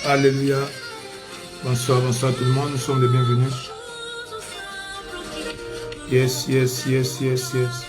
Alléluia. Bonsoir, bonsoir tout le monde. Nous sommes les bienvenus. Yes, yes, yes, yes, yes.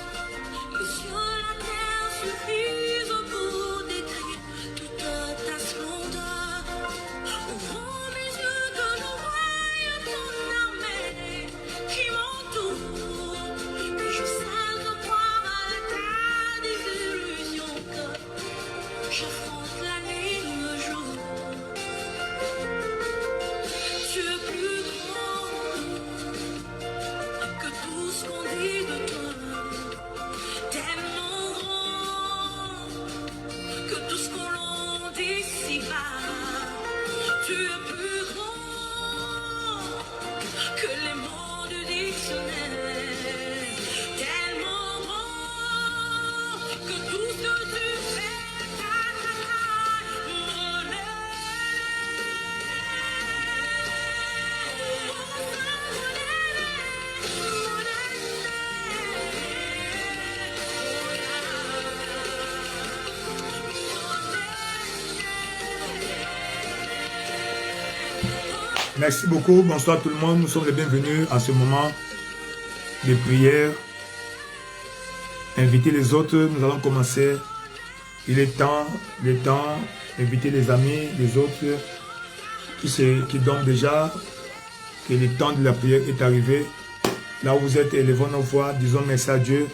Merci beaucoup, bonsoir tout le monde, nous sommes les bienvenus à ce moment de prière. Invitez les autres, nous allons commencer. Il est temps, invitez les amis, les autres qui dorment déjà, que le temps de la prière est arrivé. Là où vous êtes, élevons nos voix, disons merci à Dieu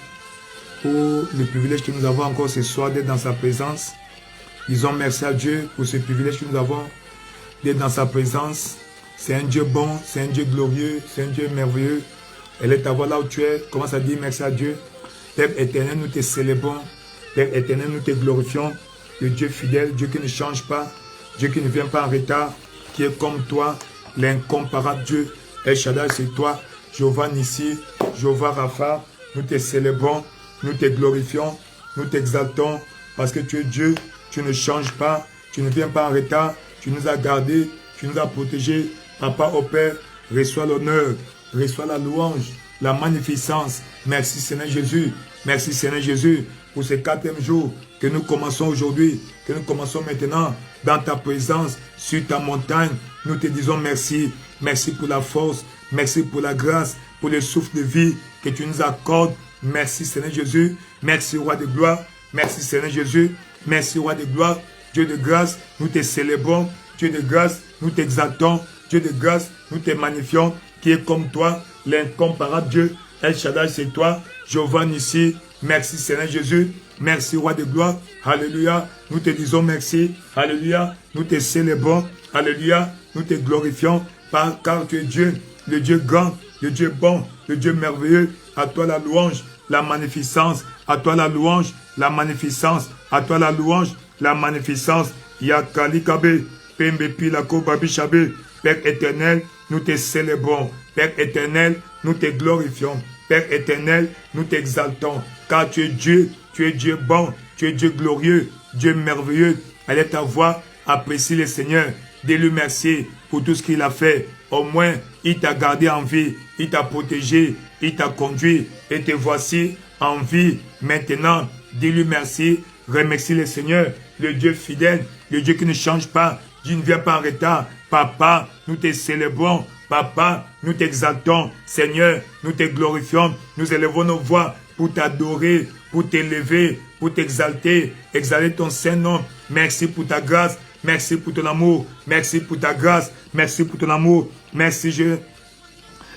pour le privilège que nous avons encore ce soir d'être dans sa présence. Disons merci à Dieu pour ce privilège que nous avons d'être dans sa présence. C'est un Dieu bon, c'est un Dieu glorieux, c'est un Dieu merveilleux. Elle est ta voix là où tu es. Commence à dire merci à Dieu. Père éternel, nous te célébrons. Père éternel, nous te glorifions. Le Dieu fidèle, Dieu qui ne change pas, Dieu qui ne vient pas en retard, qui est comme toi, l'incomparable Dieu. El Shaddai, c'est toi. Jéhovah Nissi, Jéhovah Rapha, nous te célébrons, nous te glorifions, nous t'exaltons, parce que tu es Dieu, tu ne changes pas, tu ne viens pas en retard, tu nous as gardés, tu nous as protégés. Papa au Père, reçois l'honneur, reçois la louange, la magnificence. Merci Seigneur Jésus, merci Seigneur Jésus pour ce 4e jour que nous commençons aujourd'hui, que nous commençons maintenant dans ta présence, sur ta montagne. Nous te disons merci, merci pour la force, merci pour la grâce, pour le souffle de vie que tu nous accordes. Merci Seigneur Jésus, merci Roi de gloire, merci Seigneur Jésus, merci Roi de gloire, Dieu de grâce, nous te célébrons, Dieu de grâce, nous t'exaltons. Dieu de grâce, nous te magnifions, qui est comme toi, l'incomparable Dieu. El Shaddai, c'est toi. Jéhovah Nissi, merci Seigneur Jésus. Merci Roi de gloire. Alléluia. Nous te disons merci. Alléluia. Nous te célébrons. Alléluia. Nous te glorifions, car tu es Dieu, le Dieu grand, le Dieu bon, le Dieu merveilleux. À toi la louange, la magnificence. À toi la louange, la magnificence. À toi la louange, la magnificence. Yakali Kabe, Pembe Pilako Babi Shabe. Père éternel, nous te célébrons. Père éternel, nous te glorifions. Père éternel, nous t'exaltons. Car tu es Dieu bon, tu es Dieu glorieux, Dieu merveilleux. Allez ta voix, apprécie le Seigneur. Dis-lui merci pour tout ce qu'il a fait. Au moins, il t'a gardé en vie, il t'a protégé, il t'a conduit. Et te voici en vie maintenant. Dis-lui merci, remercie le Seigneur, le Dieu fidèle, le Dieu qui ne change pas. Dieu ne vient pas en retard. Papa, nous te célébrons. Papa, nous t'exaltons. Seigneur, nous te glorifions. Nous élevons nos voix pour t'adorer, pour t'élever, pour t'exalter. Exalter ton Saint-Nom. Merci pour ta grâce. Merci pour ton amour. Merci pour ta grâce. Merci pour ton amour. Merci Dieu.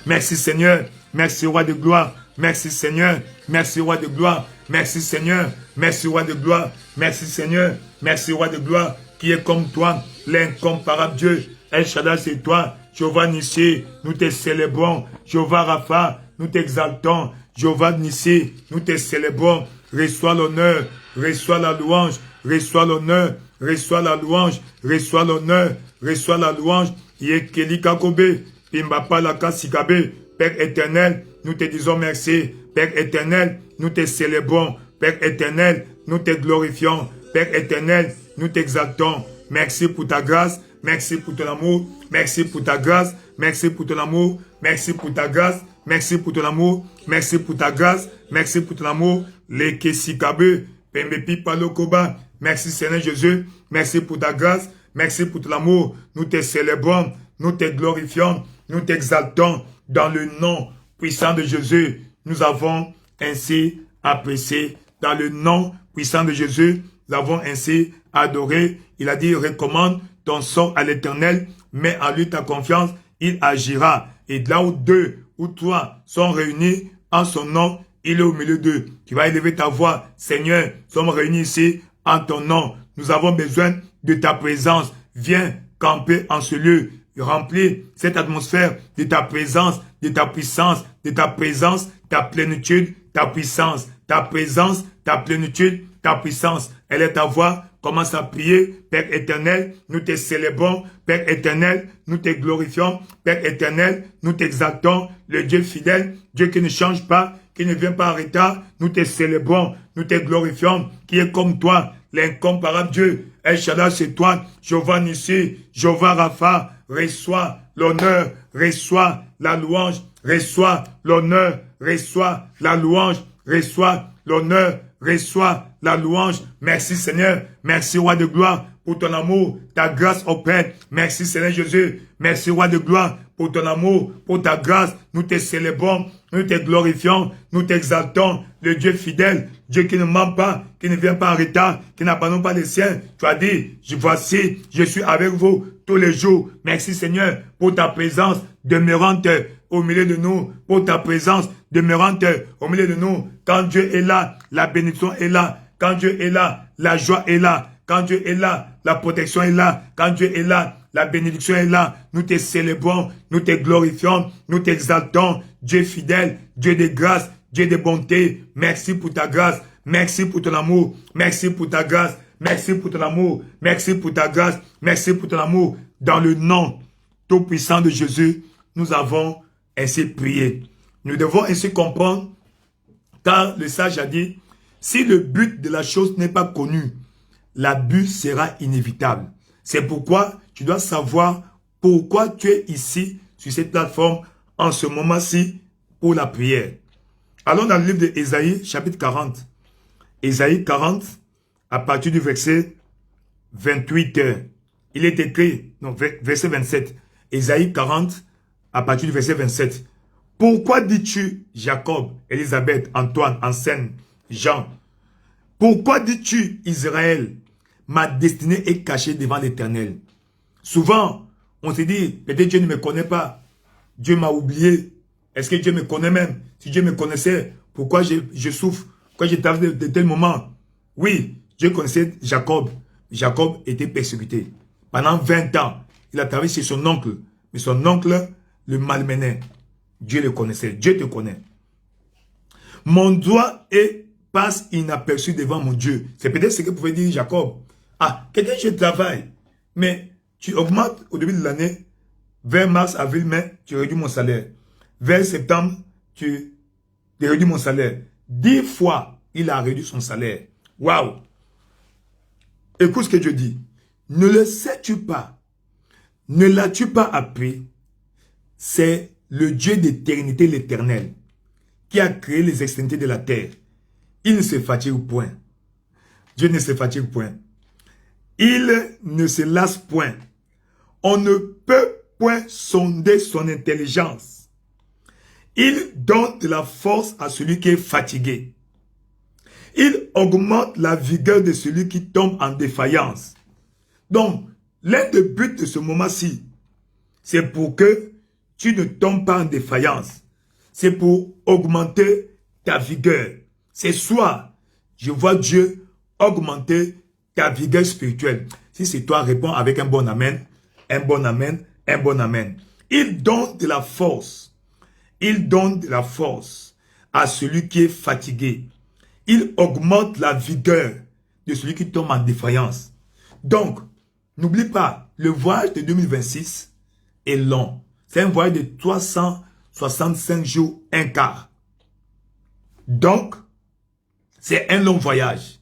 Merci Seigneur. Merci Roi de gloire. Merci Seigneur. Merci Roi de gloire. Merci Seigneur. Merci Roi de gloire. Merci Seigneur. Merci Roi de gloire. Qui est comme toi, l'incomparable Dieu. El Shaddai, c'est toi. Jéhovah Nissi, nous te célébrons. Jéhovah Rapha, nous t'exaltons. Jéhovah Nissi, nous te célébrons. Reçois l'honneur, reçois la louange, reçois l'honneur, reçois la louange, reçois l'honneur, reçois la louange. Yekeli Kakobe, Pimbapa Laka Sikabe. Père éternel, nous te disons merci. Père éternel, nous te célébrons. Père éternel, nous te glorifions. Père éternel, nous t'exaltons. Merci pour ta grâce. Merci pour ton amour. Merci pour ta grâce. Merci pour ton amour. Merci pour ta grâce. Merci pour ton amour. Merci pour ta grâce. Merci pour ton amour. Leke Sikabe. Pembepi Palokoba. Merci Seigneur Jésus. Merci pour ta grâce. Merci pour ton amour. Nous te célébrons, nous te glorifions, nous t'exaltons dans le nom puissant de Jésus. Nous avons ainsi apprécié. Dans le nom puissant de Jésus, nous avons ainsi adoré. Il a dit, recommande ton sort à l'Éternel, mets en lui ta confiance, il agira. Et là où deux ou trois sont réunis en son nom, il est au milieu d'eux. Tu vas élever ta voix. Seigneur, nous sommes réunis ici en ton nom. Nous avons besoin de ta présence. Viens camper en ce lieu. Remplis cette atmosphère de ta présence, de ta puissance, de ta présence, ta plénitude, ta puissance. Ta présence, ta plénitude, ta puissance. Elle est ta voix. Commence à prier. Père éternel, nous te célébrons. Père éternel, nous te glorifions. Père éternel, nous t'exaltons. Le Dieu fidèle, Dieu qui ne change pas, qui ne vient pas en retard. Nous te célébrons, nous te glorifions. Qui est comme toi, l'incomparable Dieu. El Shaddai, c'est toi. Jéhovah Nissi, Jéhovah Rapha. Reçois l'honneur, reçois la louange, reçois l'honneur, reçois la louange, reçois l'honneur, reçois la louange. Merci Seigneur, merci Roi de gloire pour ton amour, ta grâce au Père. Merci Seigneur Jésus, merci Roi de gloire pour ton amour, pour ta grâce. Nous te célébrons, nous te glorifions, nous t'exaltons, le Dieu fidèle, Dieu qui ne ment pas, qui ne vient pas en retard, qui n'abandonne pas les siens. Tu as dit, voici, je suis avec vous tous les jours. Merci Seigneur pour ta présence demeurante au milieu de nous, pour ta présence demeurante au milieu de nous. Quand Dieu est là, la bénédiction est là. Quand Dieu est là, la joie est là. Quand Dieu est là, la protection est là. Quand Dieu est là, la bénédiction est là. Nous te célébrons, nous te glorifions, nous t'exaltons. Dieu fidèle, Dieu de grâce, Dieu de bonté. Merci pour ta grâce. Merci pour ton amour. Merci pour ta grâce. Merci pour ton amour. Merci pour ta grâce. Merci pour ton amour. Dans le nom tout puissant de Jésus, nous avons ainsi prié. Nous devons ainsi comprendre, car le sage a dit, si le but de la chose n'est pas connu, l'abus sera inévitable. C'est pourquoi tu dois savoir pourquoi tu es ici, sur cette plateforme, en ce moment-ci, pour la prière. Allons dans le livre d'Ésaïe, chapitre 40. Ésaïe 40, à partir du verset 28, il est écrit, non, verset 27. Ésaïe 40, à partir du verset 27. Pourquoi dis-tu, Jacob, Élisabeth, Antoine, Anselme, Jean, pourquoi dis-tu, Israël, ma destinée est cachée devant l'Éternel? Souvent, on se dit, peut-être Dieu ne me connaît pas. Dieu m'a oublié. Est-ce que Dieu me connaît même? Si Dieu me connaissait, pourquoi je souffre? Pourquoi je traverse de tels moments? Oui, Dieu connaissait Jacob. Jacob était persécuté. Pendant 20 ans, il a travaillé chez son oncle. Mais son oncle le malmenait. Dieu le connaissait. Dieu te connaît. Mon doigt passe inaperçu devant mon Dieu. C'est peut-être ce que pouvait dire Jacob. Ah, quelqu'un, je travaille. Mais tu augmentes au début de l'année. Vers mars, avril, mai, tu réduis mon salaire. Vers septembre, tu réduis mon salaire. 10 fois, il a réduit son salaire. Waouh! Écoute ce que Dieu dit. Ne le sais-tu pas? Ne l'as-tu pas appris? C'est le Dieu d'éternité, l'Éternel, qui a créé les extrémités de la terre. Il ne se fatigue point. Dieu ne se fatigue point. Il ne se lasse point. On ne peut point sonder son intelligence. Il donne de la force à celui qui est fatigué. Il augmente la vigueur de celui qui tombe en défaillance. Donc, l'un des buts de ce moment-ci, c'est pour que tu ne tombes pas en défaillance. C'est pour augmenter ta vigueur. C'est soit, je vois Dieu augmenter ta vigueur spirituelle. Si c'est toi, réponds avec un bon amen, un bon amen, un bon amen. Il donne de la force. Il donne de la force à celui qui est fatigué. Il augmente la vigueur de celui qui tombe en défaillance. Donc, n'oublie pas, le voyage de 2026 est long. C'est un voyage de 365 jours, un quart. Donc, c'est un long voyage.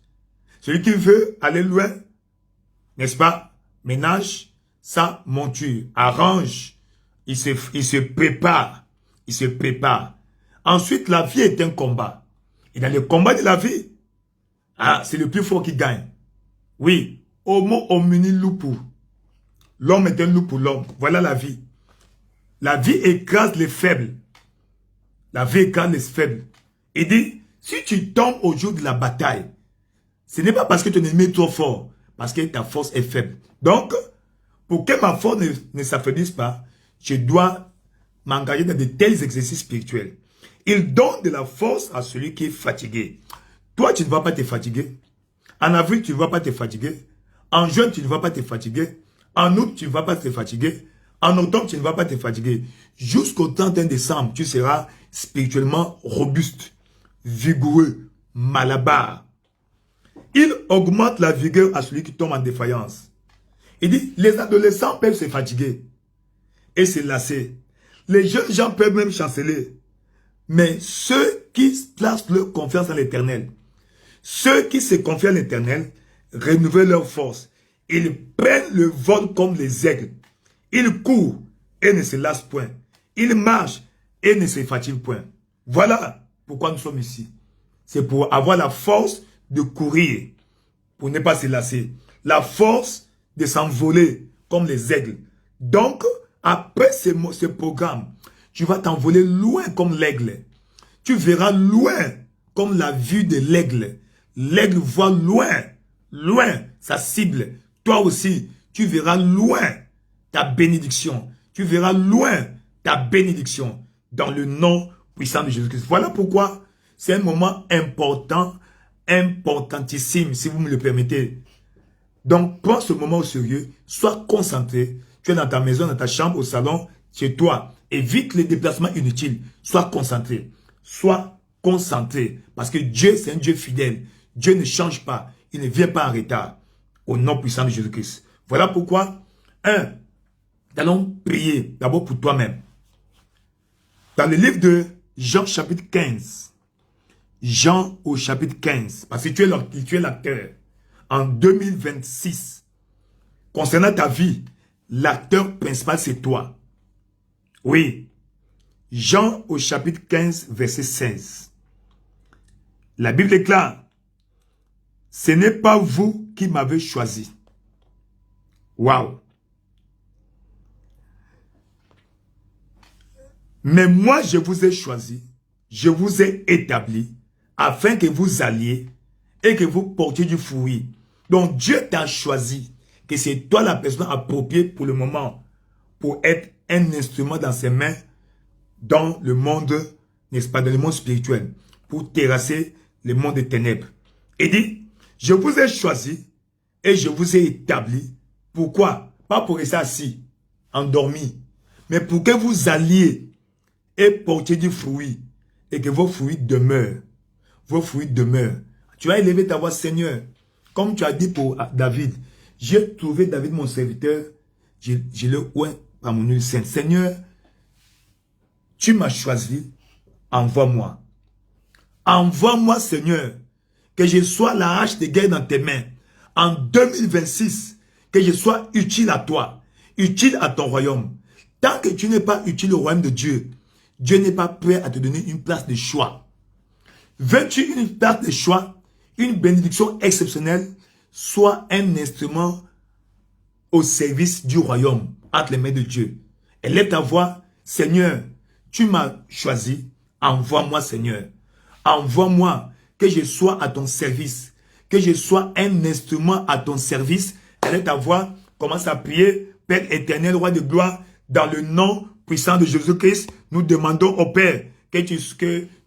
Celui qui veut aller loin, n'est-ce pas, ménage sa monture, arrange, il se prépare, il se prépare. Ensuite, la vie est un combat. Et dans le combat de la vie, c'est le plus fort qui gagne. Oui, homo homini lupus. L'homme est un loup pour l'homme. Voilà la vie. La vie écrase les faibles. La vie écrase les faibles. Il dit, si tu tombes au jour de la bataille, ce n'est pas parce que ton ennemi est trop fort, parce que ta force est faible. Donc, pour que ma force ne s'affaiblisse pas, je dois m'engager dans de tels exercices spirituels. Il donne de la force à celui qui est fatigué. Toi, tu ne vas pas te fatiguer. En avril, tu ne vas pas te fatiguer. En juin, tu ne vas pas te fatiguer. En août, tu ne vas pas te fatiguer. En octobre, tu ne vas pas te fatiguer. Jusqu'au 31 décembre, tu seras spirituellement robuste, vigoureux, malabar. Il augmente la vigueur à celui qui tombe en défaillance. Il dit, les adolescents peuvent se fatiguer et se lasser. Les jeunes gens peuvent même chanceler. Mais ceux qui placent leur confiance en l'Éternel, ceux qui se confient en l'Éternel, renouvellent leur force. Ils prennent le vol comme les aigles. Ils courent et ne se lassent point. Ils marchent et ne se fatiguent point. Voilà pourquoi nous sommes ici. C'est pour avoir la force de courir, pour ne pas se lasser. La force de s'envoler comme les aigles. Donc, après ce programme, tu vas t'envoler loin comme l'aigle. Tu verras loin comme la vue de l'aigle. L'aigle voit loin, loin sa cible. Toi aussi, tu verras loin ta bénédiction. Tu verras loin ta bénédiction dans le nom puissant de Jésus-Christ. Voilà pourquoi c'est un moment important, importantissime, si vous me le permettez. Donc, prends ce moment au sérieux, sois concentré. Tu es dans ta maison, dans ta chambre, au salon, chez toi. Évite les déplacements inutiles. Sois concentré. Sois concentré. Parce que Dieu, c'est un Dieu fidèle. Dieu ne change pas. Il ne vient pas en retard. Au nom puissant de Jésus-Christ. Voilà pourquoi, nous allons prier d'abord pour toi-même. Dans le livre de Jean chapitre 15, Jean au chapitre 15, parce que tu es l'acteur, en 2026, concernant ta vie, l'acteur principal c'est toi. Oui, Jean au chapitre 15, verset 16. La Bible déclare, ce n'est pas vous qui m'avez choisi. Waouh! Mais moi, je vous ai choisi, je vous ai établi, afin que vous alliez et que vous portiez du fruit. Donc, Dieu t'a choisi, que c'est toi la personne appropriée pour le moment, pour être un instrument dans ses mains, dans le monde, n'est-ce pas, dans le monde spirituel, pour terrasser le monde des ténèbres. Il dit, je vous ai choisi et je vous ai établi. Pourquoi? Pas pour rester assis, endormi, mais pour que vous alliez et portiez du fruit, et que vos fruits demeurent. Vos fruits demeurent. Tu vas élever ta voix, Seigneur. Comme tu as dit pour David, j'ai trouvé David mon serviteur, je le oins par mon huile sainte. Seigneur, tu m'as choisi, envoie-moi. Envoie-moi, Seigneur, que je sois la hache de guerre dans tes mains. En 2026, que je sois utile à toi, utile à ton royaume. Tant que tu n'es pas utile au royaume de Dieu, Dieu n'est pas prêt à te donner une place de choix. Veux-tu une place de choix, une bénédiction exceptionnelle, sois un instrument au service du royaume, entre les mains de Dieu. Élève ta voix, Seigneur, tu m'as choisi, envoie-moi Seigneur. Envoie-moi, que je sois à ton service, que je sois un instrument à ton service. Élève ta voix, commence à prier, Père éternel, roi de gloire, dans le nom puissant de Jésus-Christ, nous demandons au Père que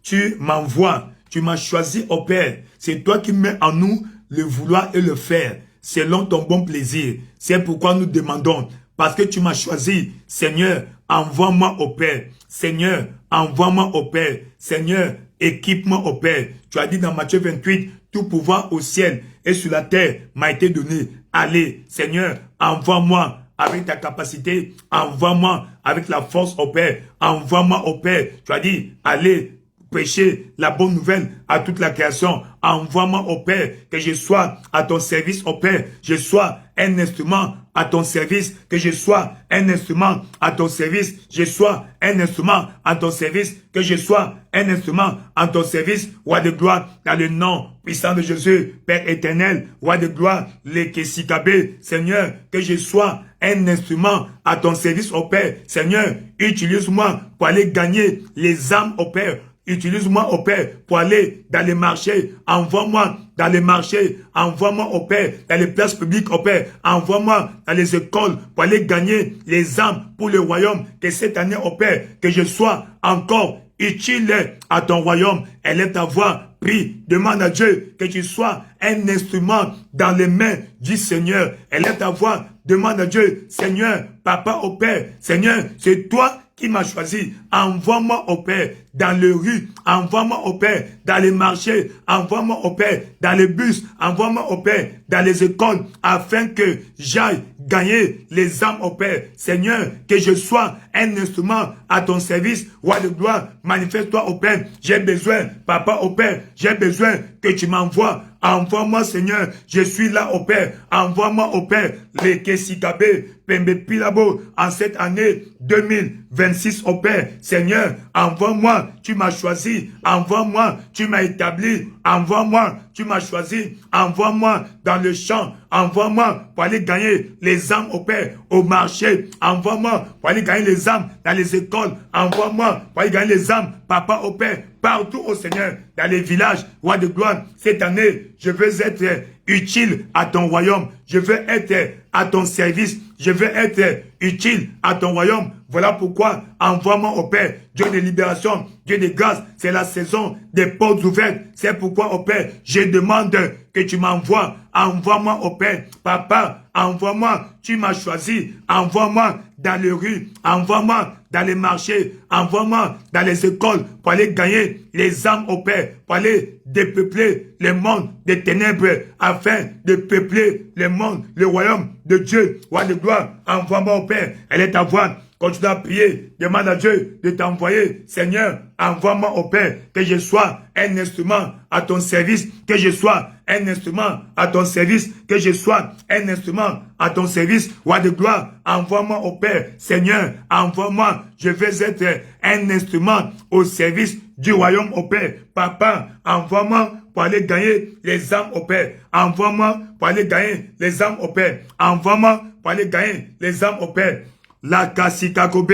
tu m'envoies. Tu m'as choisi au Père. C'est toi qui mets en nous le vouloir et le faire, selon ton bon plaisir. C'est pourquoi nous demandons, parce que tu m'as choisi, Seigneur, envoie-moi au Père. Seigneur, envoie-moi au Père. Seigneur, équipe-moi au Père. Tu as dit dans Matthieu 28, tout pouvoir au ciel et sur la terre m'a été donné. Allez, Seigneur, envoie-moi avec ta capacité, envoie-moi avec la force au Père, envoie-moi au Père. Tu as dit, allez, prêcher la bonne nouvelle à toute la création, envoie-moi au Père, que je sois à ton service au Père, je sois un instrument à ton service, que je sois un instrument à ton service, je sois un instrument à ton service, que je sois un instrument à ton service, roi de gloire, dans le nom puissant de Jésus, Père éternel, roi de gloire, les Kessikabé, Seigneur, que je sois un instrument à ton service, au Père. Seigneur, utilise-moi pour aller gagner les âmes, au Père. Utilise-moi, au Père, pour aller dans les marchés. Envoie-moi dans les marchés. Envoie-moi, au Père, dans les places publiques, au Père. Envoie-moi dans les écoles pour aller gagner les âmes pour le royaume. Que cette année, au Père, que je sois encore utile à ton royaume. Elle est ta voix. Prie, demande à Dieu que tu sois un instrument dans les mains du Seigneur. Elle est ta voix. Demande à Dieu, Seigneur, Papa, au Père. Seigneur, c'est toi qui m'as choisi. Envoie-moi au Père dans les rues. Envoie-moi au Père dans les marchés. Envoie-moi au Père dans les bus. Envoie-moi au Père dans les écoles afin que j'aille gagner les âmes au Père. Seigneur, que je sois un instrument à ton service. Roi de gloire, manifeste-toi au Père. J'ai besoin, Papa, au Père. J'ai besoin que tu m'envoies. Envoie-moi, Seigneur. Je suis là au Père. Envoie-moi au Père. Les Kesikabe, Pembe Pilabo, en cette année 2026 au Père. Seigneur, envoie-moi. Tu m'as choisi. Envoie-moi. Tu m'as établi. Envoie-moi. Tu m'as choisi. Envoie-moi dans le champ. Envoie-moi pour aller gagner les âmes au Père, au marché. Envoie-moi pour aller gagner les âmes dans les écoles. Envoie-moi pour aller gagner les âmes, Papa, au Père, partout au Seigneur, dans les villages, roi de gloire. Cette année, je veux être utile à ton royaume. Je veux être à ton service. Je veux être utile à ton royaume. Voilà pourquoi envoie-moi au Père, Dieu de libération, Dieu de grâce. C'est la saison des portes ouvertes. C'est pourquoi au Père, je demande que tu m'envoies. Envoie-moi au Père. Papa, envoie-moi. Tu m'as choisi. Envoie-moi dans les rues. Envoie-moi dans les marchés. Envoie-moi dans les écoles pour aller gagner les âmes au Père. Pour aller dépeupler le monde des ténèbres afin de peupler le monde, le royaume de Dieu. Roi de gloire, envoie-moi au Père. Elle est ta voix. Continue à prier, demande à Dieu de t'envoyer. Seigneur, envoie-moi au Père, que je sois un instrument à ton service, que je sois un instrument à ton service, que je sois un instrument à ton service. Roi de gloire, envoie-moi au Père. Seigneur, envoie-moi, je veux être un instrument au service du royaume au Père. Papa, envoie-moi pour aller gagner les âmes au Père. Envoie-moi pour aller gagner les âmes au Père. Envoie-moi pour aller gagner les âmes au Père. La Kasikakobe,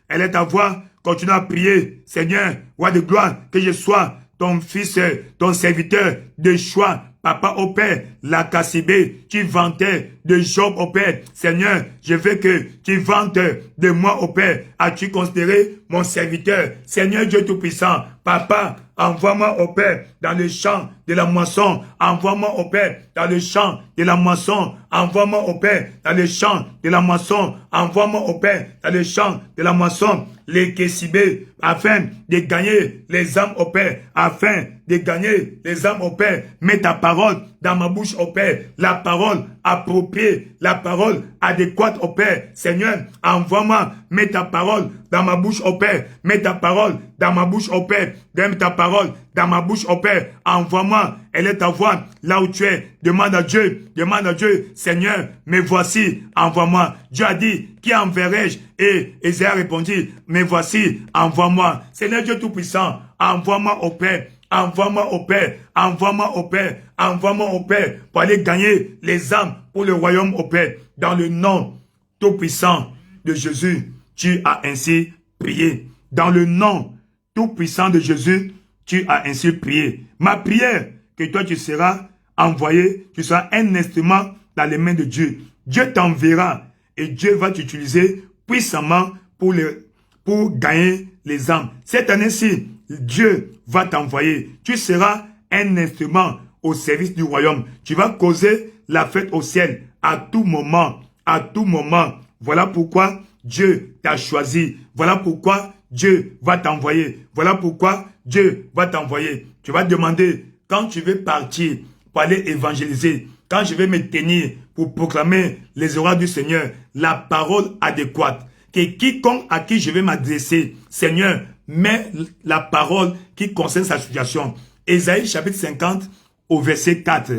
elle est ta voix. Continue à prier. Seigneur, roi de gloire, que je sois ton fils, ton serviteur de choix. Papa au Père, la Kassibé, tu vantais de Job au Père. Seigneur, je veux que tu vantes de moi au Père. As-tu considéré mon serviteur? Seigneur Dieu Tout-Puissant, Papa, envoie-moi au Père dans le champ de la moisson. Envoie-moi au Père dans le champ de la moisson. Envoie-moi au Père dans le champ de la moisson. Envoie-moi au Père dans le champ de la moisson. Les Kessibé, afin de gagner les âmes au Père. Afin de gagner les âmes au Père. Mets ta parole dans ma bouche au Père. La parole appropriée, la parole adéquate au Père. Seigneur, envoie-moi, mets ta parole dans ma bouche au Père. Mets ta parole dans ma bouche au Père. Donne ta parole dans ma bouche au Père. Envoie-moi, elle est ta voix là où tu es. Demande à Dieu, Seigneur, me voici, envoie-moi. Dieu a dit, qui enverrai-je? Et Ésaïe a répondu, me voici, envoie-moi. Seigneur Dieu Tout-Puissant, envoie-moi au Père. Envoie-moi au Père, envoie-moi au Père, envoie-moi au Père pour aller gagner les âmes pour le royaume au Père. Dans le nom tout-puissant de Jésus, tu as ainsi prié. Dans le nom tout-puissant de Jésus, tu as ainsi prié. Ma prière, que toi tu seras envoyé, tu seras un instrument dans les mains de Dieu. Dieu t'enverra et Dieu va t'utiliser puissamment pour gagner les âmes. Cette année-ci, Dieu va t'envoyer. Tu seras un instrument au service du royaume. Tu vas causer la fête au ciel à tout moment. À tout moment. Voilà pourquoi Dieu t'a choisi. Voilà pourquoi Dieu va t'envoyer. Voilà pourquoi Dieu va t'envoyer. Tu vas demander, quand tu veux partir pour aller évangéliser, quand je vais me tenir pour proclamer les oracles du Seigneur, la parole adéquate, que quiconque à qui je vais m'adresser, Seigneur, mets la parole qui concerne sa situation. Ésaïe chapitre 50 au verset 4.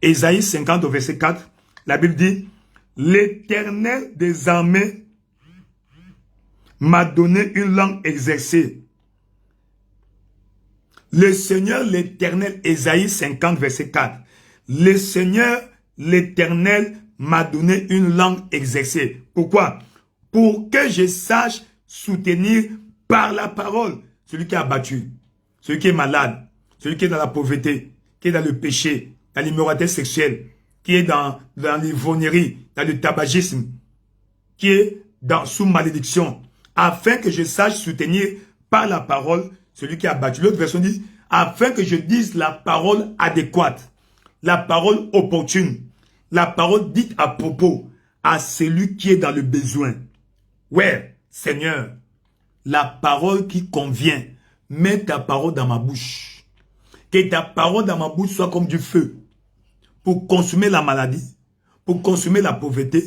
Ésaïe 50 au verset 4, la Bible dit, l'Éternel des armées m'a donné une langue exercée. Le Seigneur, l'Éternel, Ésaïe 50 verset 4. Le Seigneur, l'Éternel m'a donné une langue exercée. Pourquoi? Pour que je sache soutenir par la parole celui qui est abattu, celui qui est malade, celui qui est dans la pauvreté, qui est dans le péché, dans l'immoralité sexuelle, qui est dans l'ivognerie, dans le tabagisme, qui est sous malédiction, afin que je sache soutenir par la parole celui qui est abattu. L'autre version dit, afin que je dise la parole adéquate, la parole opportune, la parole dite à propos à celui qui est dans le besoin. Ouais, Seigneur, la parole qui convient, mets ta parole dans ma bouche. Que ta parole dans ma bouche soit comme du feu pour consumer la maladie, pour consumer la pauvreté,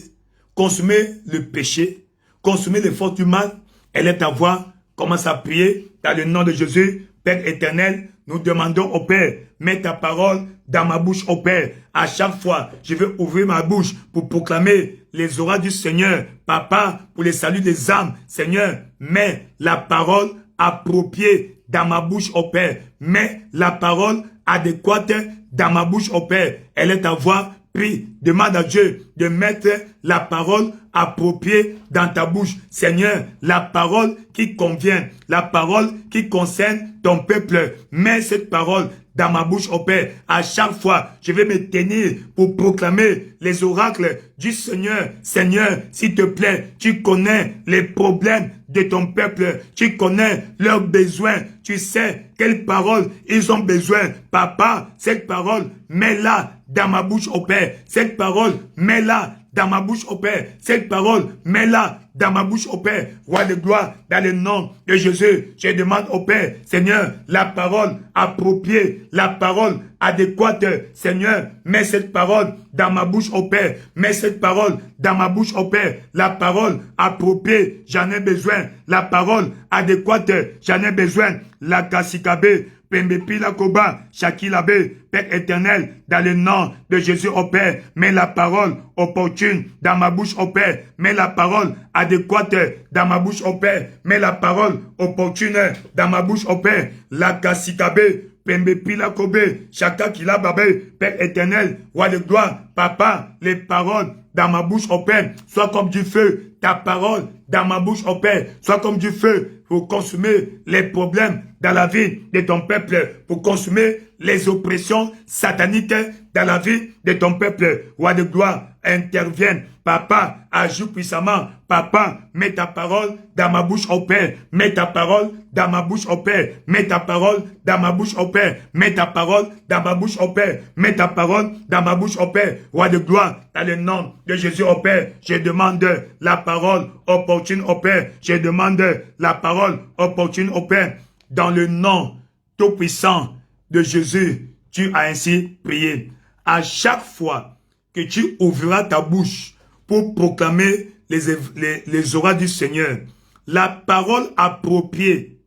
consumer le péché, consumer les forces du mal. Elle est ta voix. Commence à prier dans le nom de Jésus. Père éternel, nous demandons au Père, mets ta parole dans ma bouche au Père. À chaque fois, je vais ouvrir ma bouche pour proclamer les oracles du Seigneur. Papa, pour les saluts des âmes. Seigneur, mets la parole appropriée dans ma bouche au Père. Mets la parole adéquate dans ma bouche au Père. Elle est ta voix. Prie, demande à Dieu de mettre la parole appropriée dans ta bouche. Seigneur, la parole qui convient, la parole qui concerne ton peuple. Mets cette parole dans ma bouche, au Père. À chaque fois, je vais me tenir pour proclamer les oracles du Seigneur. Seigneur, s'il te plaît, tu connais les problèmes de ton peuple. Tu connais leurs besoins. Tu sais quelles paroles ils ont besoin. Papa, cette parole, mets-la dans ma bouche, au Père. Cette parole, mets-la dans ma bouche, au Père. Cette parole, mets-la dans ma bouche, au Père. Roi de gloire, dans le nom de Jésus, je demande au Père, Seigneur, la parole appropriée, la parole adéquate. Seigneur, mets cette parole dans ma bouche, au Père. Mets cette parole dans ma bouche, au Père. La parole appropriée, j'en ai besoin. La parole adéquate, j'en ai besoin. La kasikabe, Pembepila Koba, Shakilabe, Père éternel, dans le nom de Jésus au Père, mets la parole opportune dans ma bouche au Père, mets la parole adéquate dans ma bouche au Père, mets la parole opportune dans ma bouche au Père, la Kasikabe, Pembepila Kobe, Shaka Kilababe, Père éternel, roi de gloire, Papa, les paroles dans ma bouche au Père, soient comme du feu, ta parole dans ma bouche au Père, soit comme du feu pour consumer les problèmes dans la vie de ton peuple, pour consumer les oppressions sataniques dans la vie de ton peuple. Roi de gloire, intervienne. Papa, agis puissamment. Papa, mets ta parole dans ma bouche au Père. Mets ta parole dans ma bouche au Père. Mets ta parole dans ma bouche au Père. Mets ta parole dans ma bouche au Père. Mets ta parole dans ma bouche au Père. Roi de gloire, dans le nom de Jésus au Père, je demande la parole opportune au Père. Je demande la parole opportune au Père. Dans le nom tout-puissant de Jésus, tu as ainsi prié. À chaque fois que tu ouvriras ta bouche pour proclamer les oracles du Seigneur, la parole appropriée,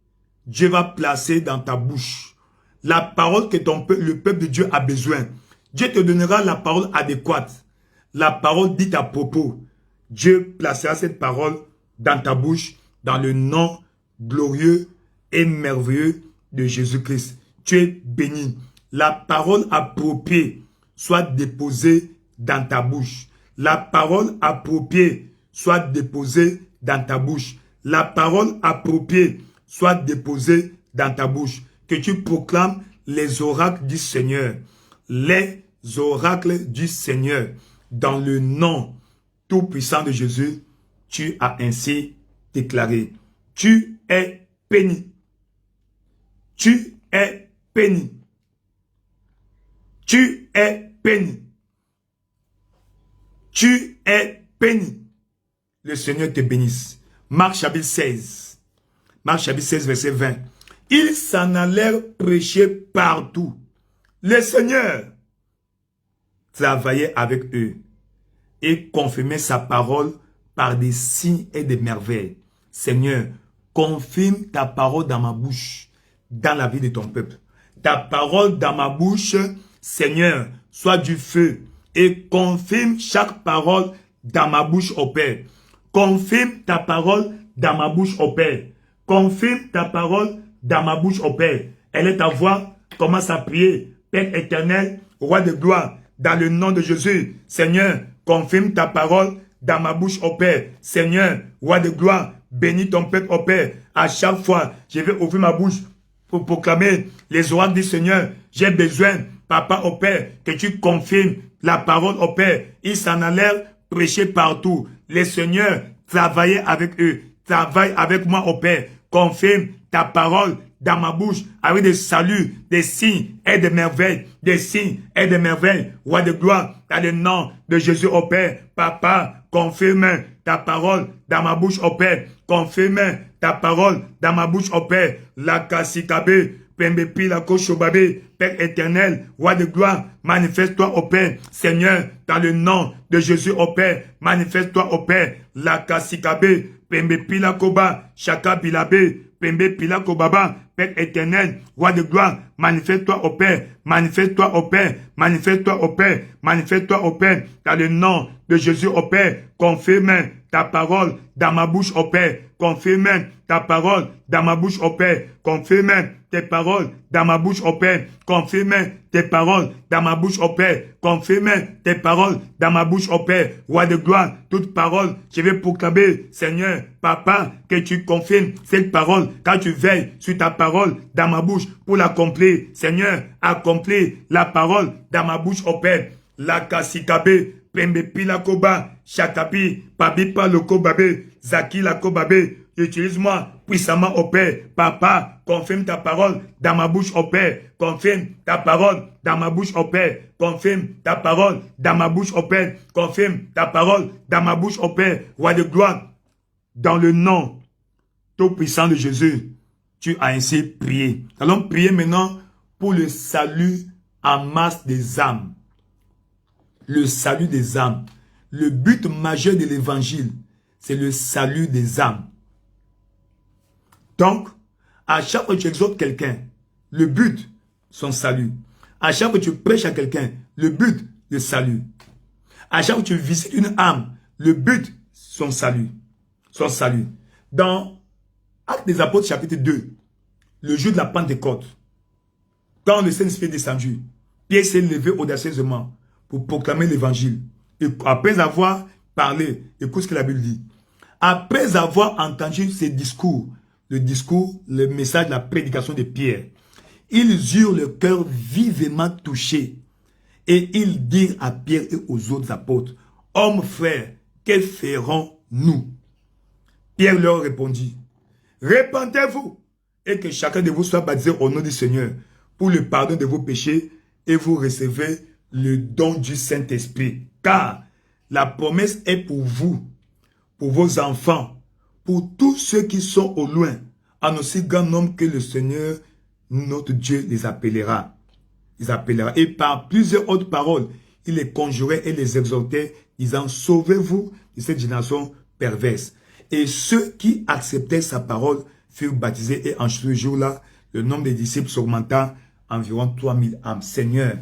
Dieu va placer dans ta bouche. La parole que le peuple de Dieu a besoin. Dieu te donnera la parole adéquate. La parole dite à propos. Dieu placera cette parole dans ta bouche, dans le nom glorieux et merveilleux de Jésus-Christ. Tu es béni. La parole appropriée soit déposée dans ta bouche. La parole appropriée soit déposée dans ta bouche. La parole appropriée soit déposée dans ta bouche. Que tu proclames les oracles du Seigneur. Les oracles du Seigneur. Dans le nom tout-puissant de Jésus, tu as ainsi déclaré. Tu es béni. Tu es béni. Tu es béni. Tu es béni. Le Seigneur te bénisse. Marc chapitre 16. Marc chapitre 16, verset 20. Ils s'en allèrent prêcher partout. Le Seigneur travaillait avec eux et confirmait sa parole par des signes et des merveilles. Seigneur, confirme ta parole dans ma bouche, dans la vie de ton peuple. Ta parole dans ma bouche, Seigneur, soit du feu et confirme chaque parole dans ma bouche au Père. Confirme ta parole dans ma bouche au Père. Confirme ta parole dans ma bouche au Père. Elle est ta voix, commence à prier. Père éternel, roi de gloire, dans le nom de Jésus, Seigneur, confirme ta parole dans ma bouche, ô Père. Seigneur, roi de gloire, bénis ton peuple, ô Père. À chaque fois, je vais ouvrir ma bouche pour proclamer les oracles du Seigneur. J'ai besoin, papa, ô Père, que tu confirmes la parole, ô Père. Ils s'en allèrent prêcher partout. Les seigneurs travaillaient avec eux. Travaille avec moi, ô Père. Confirme ta parole dans ma bouche avec des saluts, des signes et des merveilles. Des signes et des merveilles. Roi de gloire, dans le nom de Jésus, ô Père. Papa, confirme ta parole dans ma bouche, ô Père. Confirme ta parole dans ma bouche, ô Père. La kasikabe, pembepi la koshobabe, Père éternel, roi de gloire, manifeste-toi, ô Père. Seigneur, dans le nom de Jésus, ô Père, manifeste-toi, ô Père. La kasikabe, pembepi la koba, chaka bilabe, pembepi la kobaba, Père éternel, roi de gloire, manifeste-toi, ô Père. Manifeste-toi, ô Père. Manifeste-toi, ô Père. Manifeste-toi, ô Père. Dans le nom de Jésus, ô Père. Confirme ta parole dans ma bouche, ô Père. Confirme ta parole dans ma bouche, ô Père. Confirme tes paroles dans ma bouche, ô Père. Confirme tes paroles dans ma bouche, ô Père. Confirme tes paroles dans ma bouche, ô Père. Roi de gloire, toute parole, je vais proclamer, Seigneur, Papa, que tu confirmes cette parole, quand tu veilles sur ta parole dans ma bouche pour l'accomplir. Seigneur, accomplis la parole dans ma bouche, ô Père. La kasikabe, pembepi la koba, chakapi, pabipa le kobabe, zaki la kobabe. Utilise-moi puissamment, ô Père. Papa, confirme ta parole dans ma bouche, ô Père. Confirme ta parole dans ma bouche, ô Père. Confirme ta parole dans ma bouche, ô Père. Confirme ta parole dans ma bouche, ô Père. Roi de gloire, dans le nom tout puissant de Jésus, tu as ainsi prié. Allons prier maintenant pour le salut en masse des âmes. Le salut des âmes. Le but majeur de l'évangile, c'est le salut des âmes. Donc, à chaque fois que tu exhortes quelqu'un, le but, son salut. À chaque fois que tu prêches à quelqu'un, le but, le salut. À chaque fois que tu visites une âme, le but, son salut. Son salut. Dans Actes des Apôtres, chapitre 2, le jour de la Pentecôte, quand le Saint-Esprit est descendu, Pierre s'est levé audacieusement pour proclamer l'évangile. Et après avoir parlé, écoute ce que la Bible dit. Après avoir entendu ces discours, le message, la prédication de Pierre, ils eurent le cœur vivement touché. Et ils dirent à Pierre et aux autres apôtres, « Hommes frères, que ferons-nous » Pierre leur répondit, « Répentez-vous et que chacun de vous soit baptisé au nom du Seigneur pour le pardon de vos péchés et vous recevez le don du Saint-Esprit. Car la promesse est pour vous, pour vos enfants, pour tous ceux qui sont au loin, en aussi grand nombre que le Seigneur, notre Dieu, les appellera. Et par plusieurs autres paroles, il les conjurait et les exhortait, disant, sauvez-vous de cette génération perverse. Et ceux qui acceptaient sa parole furent baptisés et en ce jour-là, le nombre des disciples s'augmenta environ 3000 âmes. Seigneur,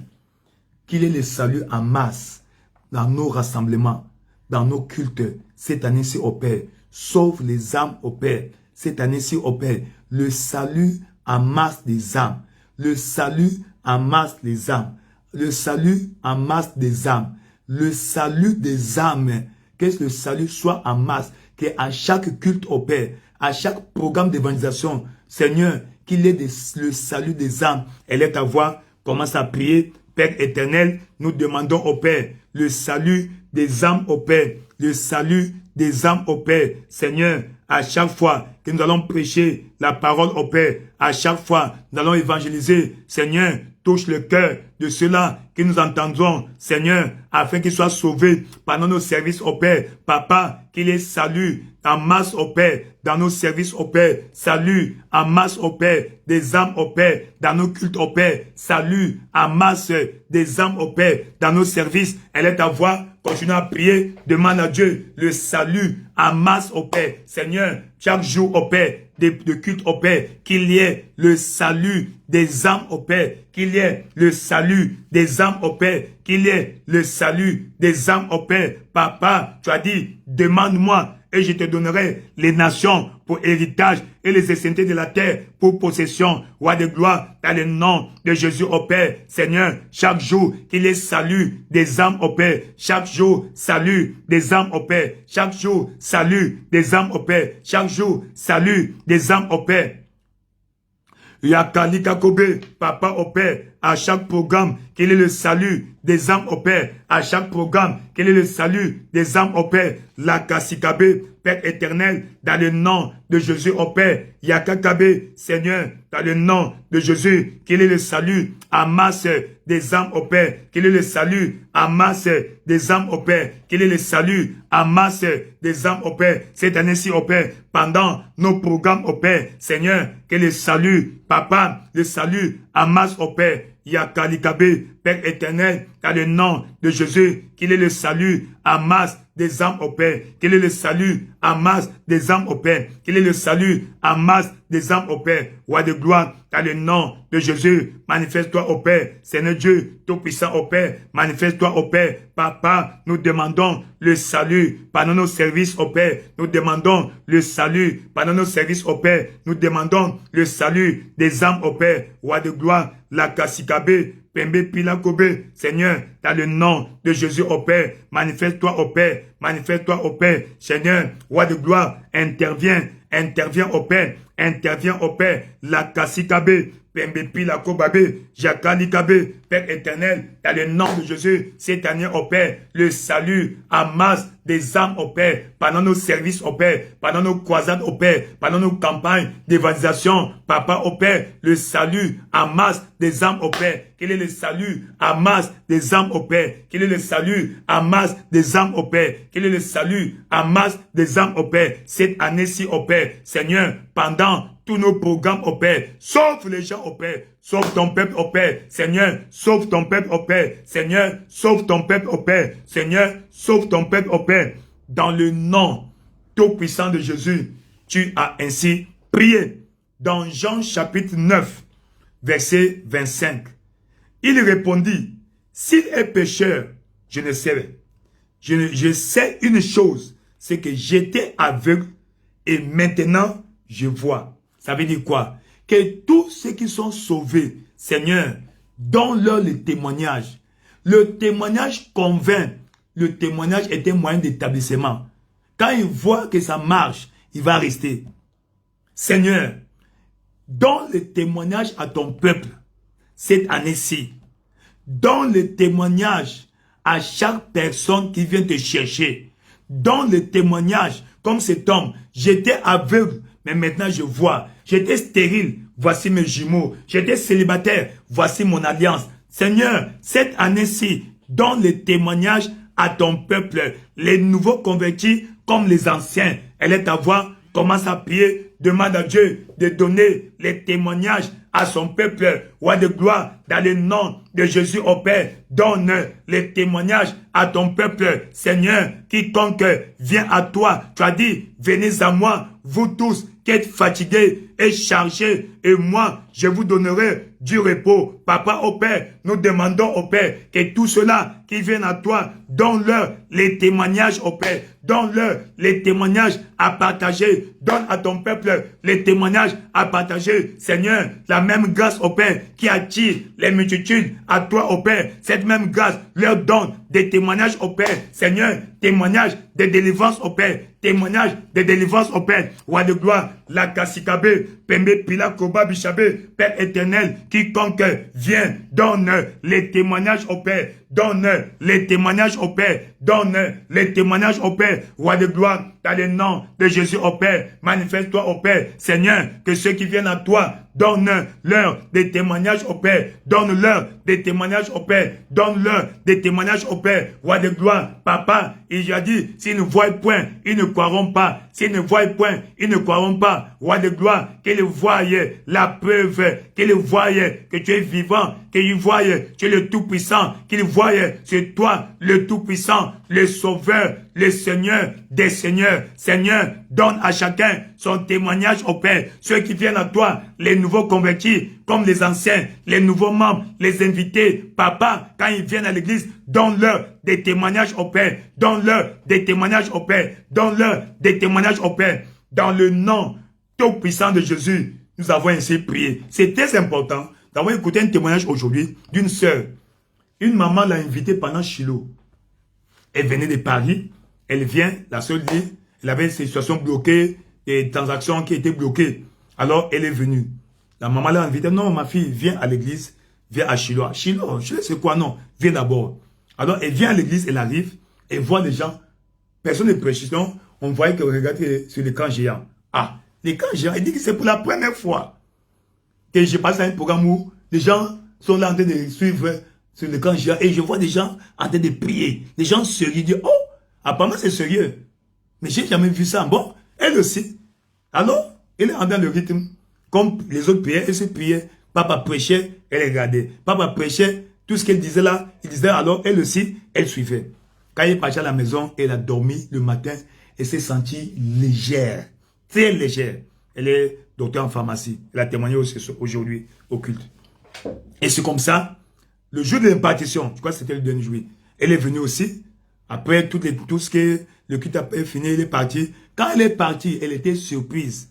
qu'il ait le salut en masse dans nos rassemblements, dans nos cultes, cette année-ci au Père. Sauve les âmes au Père. Cette année-ci au Père. Le salut en masse des âmes. Le salut en masse des âmes. Le salut en masse des âmes. Le salut des âmes. Que le salut soit en masse. Qu'à chaque culte au Père, à chaque programme d'évangélisation, Seigneur, qu'il ait le salut des âmes. Elle est à voir. Commence à prier. Père éternel, nous demandons au Père le salut des âmes au Père. Le salut des âmes au Père. Seigneur, à chaque fois que nous allons prêcher la parole au Père, à chaque fois que nous allons évangéliser, Seigneur, touche le cœur de ceux-là que nous entendrons, Seigneur, afin qu'ils soient sauvés pendant nos services au Père. Papa, qu'il ait salut en masse au Père, dans nos services au Père. Salut en masse au Père, des âmes au Père, dans nos cultes au Père. Salut en masse des âmes au Père, dans nos services. Elle est à voir. Continue à prier, demande à Dieu le salut en masse au Père. Seigneur, chaque jour au Père, de culte au Père, qu'il y ait le salut des âmes au Père, qu'il y ait le salut des âmes au Père, qu'il y ait le salut des âmes au Père. Papa, tu as dit, demande-moi et je te donnerai les nations pour héritage et les extrémités de la terre pour possession. Roi de gloire, dans le nom de Jésus au Père, Seigneur, chaque jour qu'il est salut des âmes au Père, chaque jour salut des âmes au Père, chaque jour salut des âmes au Père, chaque jour salut des âmes au Père. Yakalika Kobe, Papa au Père, à chaque programme, qu'il est le salut des âmes au Père, à chaque programme, qu'il est le salut des âmes au Père, la Kasikabe, Père éternel, dans le nom de Jésus au Père, Yakakabe, Seigneur, dans le nom de Jésus, qu'il est le salut à masse des âmes au Père, qu'il est le salut à masse des âmes au Père, qu'il est le salut à masse des âmes au Père, cette année-ci au Père, pendant nos programmes au Père, Seigneur, que le salut, Papa, le salut à masse au Père, Yakalikabe, Père éternel, dans le nom de Jésus, qu'il est le salut à masse des âmes au Père, qu'il est le salut à masse des âmes au Père, qu'il est le salut à masse des âmes au Père, roi de gloire, dans le nom de Jésus, manifeste-toi au Père, Seigneur Dieu, tout-puissant au Père, manifeste-toi au Père, Papa, nous demandons le salut pendant nos services au Père, nous demandons le salut pendant nos services au Père, nous demandons le salut des âmes au Père, roi de gloire, la Kasikabe, Pembe Pilakobe, Seigneur, dans le nom de Jésus au Père, manifeste-toi au Père, manifeste-toi au Père, Seigneur, roi de gloire, interviens au Père, interviens au Père, la Kasikabe, Pembe Pilakobabe, Jakalikabe, Père éternel, dans le nom de Jésus, cette année au Père, le salut à masse des âmes au Père, pendant nos services au Père, pendant nos croisades au Père, pendant nos campagnes d'évangélisation, Papa au Père, le salut à masse des âmes au Père, quel est le salut à masse des âmes au Père, quel est le salut à masse des âmes au Père, quel est le salut à masse des âmes au Père, cette année-ci au Père, Seigneur, pendant tous nos programmes au Père, sauve les gens au Père, sauve ton peuple au Père, Seigneur, sauve ton peuple au Père, Seigneur, sauve ton peuple au Père, Seigneur, sauve ton peuple au Père, dans le nom tout-puissant de Jésus, tu as ainsi prié. Dans Jean chapitre 9, verset 25, il répondit, s'il est pécheur, je ne sais. Je sais une chose, c'est que j'étais aveugle et maintenant je vois. Ça veut dire quoi? Que tous ceux qui sont sauvés, Seigneur, donne-leur le témoignage. Le témoignage convainc. Le témoignage est un moyen d'établissement. Quand il voit que ça marche, il va rester. Seigneur, donne le témoignage à ton peuple cette année-ci. Donne le témoignage à chaque personne qui vient te chercher. Donne le témoignage comme cet homme. J'étais aveugle, mais maintenant je vois. J'étais stérile, voici mes jumeaux. J'étais célibataire, voici mon alliance. Seigneur, cette année-ci, donne le témoignage à ton peuple. Les nouveaux convertis comme les anciens. Elle est à voir, commence à prier, demande à Dieu de donner les témoignages à son peuple, roi de gloire, dans le nom de Jésus au Père, donne les témoignages à ton peuple, Seigneur, quiconque vient à toi, tu as dit, venez à moi, vous tous qui êtes fatigués et chargés, et moi, je vous donnerai du repos. Papa au Père, nous demandons au Père que tout cela qui viennent à toi, donne-leur les témoignages au Père, donne-leur les témoignages à partager, donne à ton peuple les témoignages à partager, Seigneur, la même grâce au Père qui attire les multitudes à toi au Père, cette même grâce leur donne des témoignages au Père, Seigneur, témoignages de délivrance au Père, témoignages de délivrance au Père, roi de gloire, la Kasikabe, Pembe Pila Koba Bishabe, Père éternel, quiconque vient, donne les témoignages au Père, donne les témoignages au Père, donne les témoignages au Père, roi de gloire, dans le nom de Jésus au Père, manifeste-toi au Père, Seigneur, que ceux qui viennent à toi, donne-leur des témoignages au Père, donne-leur des témoignages au Père, donne-leur des témoignages au Père, roi de gloire, Papa, il a dit, s'ils ne voient point, ils ne croiront pas, s'ils ne voient point, ils ne croiront pas, roi de gloire, qu'ils voient la preuve, qu'ils voient que tu es vivant, qu'ils voient que tu es le Tout-Puissant, qu'ils voient c'est toi le Tout-Puissant, le Sauveur, le Seigneur des Seigneurs. Seigneur, donne à chacun son témoignage au Père. Ceux qui viennent à toi, les nouveaux convertis, comme les anciens, les nouveaux membres, les invités. Papa, quand ils viennent à l'église, donne-leur des témoignages au Père. Donne-leur des témoignages au Père. Donne-leur des témoignages au Père. Dans le nom tout puissant de Jésus, nous avons ainsi prié. C'est très important d'avoir écouté un témoignage aujourd'hui d'une sœur. Une maman l'a invitée pendant Shiloh. Elle venait de Paris. Elle vient, la sœur dit, elle avait une situation bloquée, des transactions qui étaient bloquées. Alors, elle est venue. La maman l'a invitée. Non, ma fille, viens à l'église. Viens à Shiloh. Shiloh, je sais quoi, non. Viens d'abord. Alors, elle vient à l'église, elle arrive. Elle voit les gens. Personne ne prêche. Non, on voyait qu'elle regardait sur l'écran géant. Ah, l'écran géant, elle dit que c'est pour la première fois que je passe à un programme où les gens sont là en train de suivre sur l'écran géant et je vois des gens en train de prier. Des gens sérieux disent, oh, apparemment c'est sérieux. Mais j'ai jamais vu ça. Bon, elle aussi. Alors, elle est en dans le rythme. Comme les autres priaient, elle se priait. Papa prêchait, elle regardait. Papa prêchait, tout ce qu'elle disait là, il disait alors, elle aussi, elle suivait. Quand elle est partie à la maison, elle a dormi le matin et s'est sentie légère. Très légère. Elle est docteur en pharmacie. Elle a témoigné aujourd'hui au culte. Et c'est comme ça, le jour de l'impartition, je crois que c'était le dernier jour, elle est venue aussi. Après tout ce que le culte a fini, elle est partie. Quand elle est partie, elle était surprise.